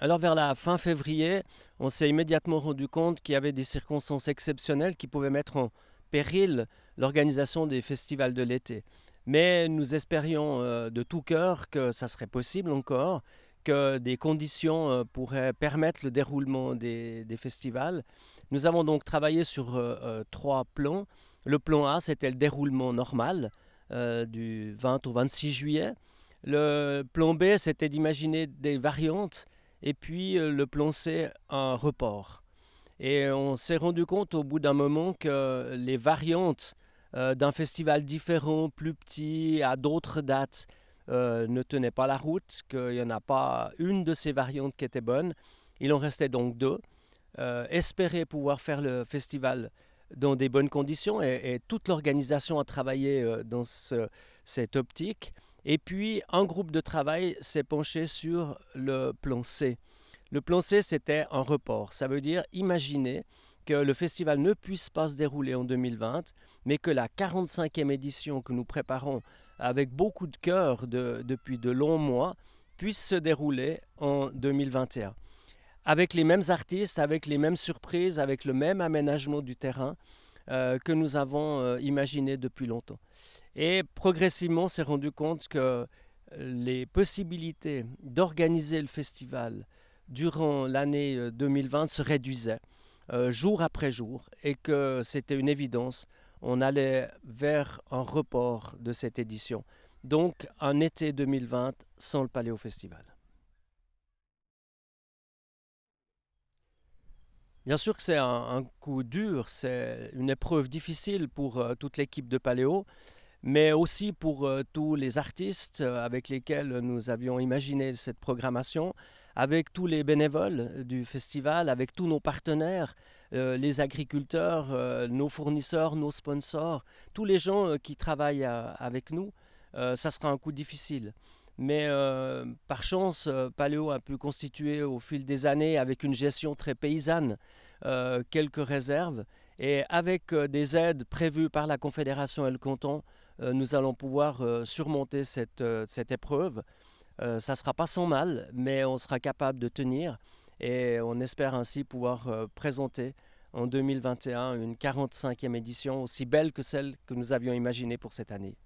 Alors vers la fin février, on s'est immédiatement rendu compte qu'il y avait des circonstances exceptionnelles qui pouvaient mettre en péril l'organisation des festivals de l'été. Mais nous espérions de tout cœur que ça serait possible encore, que des conditions pourraient permettre le déroulement des festivals. Nous avons donc travaillé sur trois plans. Le plan A, c'était le déroulement normal du 20 au 26 juillet. Le plan B, c'était d'imaginer des variantes. Et puis le plan C, un report. Et on s'est rendu compte au bout d'un moment que les variantes d'un festival différent, plus petit, à d'autres dates, ne tenaient pas la route, qu'il n'y en a pas une de ces variantes qui était bonne. Il en restait donc deux. Espérer pouvoir faire le festival dans des bonnes conditions et toute l'organisation a travaillé dans cette optique. Et puis un groupe de travail s'est penché sur le plan C. Le plan C, c'était un report. Ça veut dire imaginer que le festival ne puisse pas se dérouler en 2020, mais que la 45e édition que nous préparons avec beaucoup de cœur depuis de longs mois puisse se dérouler en 2021. Avec les mêmes artistes, avec les mêmes surprises, avec le même aménagement du terrain que nous avons imaginé depuis longtemps. Et progressivement, on s'est rendu compte que les possibilités d'organiser le festival durant l'année 2020 se réduisaient jour après jour et que c'était une évidence. On allait vers un report de cette édition. Donc, un été 2020 sans le Paléo Festival. Bien sûr que c'est un coup dur, c'est une épreuve difficile pour toute l'équipe de Paléo, mais aussi pour tous les artistes avec lesquels nous avions imaginé cette programmation, avec tous les bénévoles du festival, avec tous nos partenaires, les agriculteurs, nos fournisseurs, nos sponsors, tous les gens qui travaillent avec nous. Ça sera un coup difficile. Mais par chance, Paléo a pu constituer au fil des années, avec une gestion très paysanne, quelques réserves. Et avec des aides prévues par la Confédération et le canton, nous allons pouvoir surmonter cette épreuve. Ça ne sera pas sans mal, mais on sera capable de tenir et on espère ainsi pouvoir présenter en 2021 une 45e édition aussi belle que celle que nous avions imaginée pour cette année.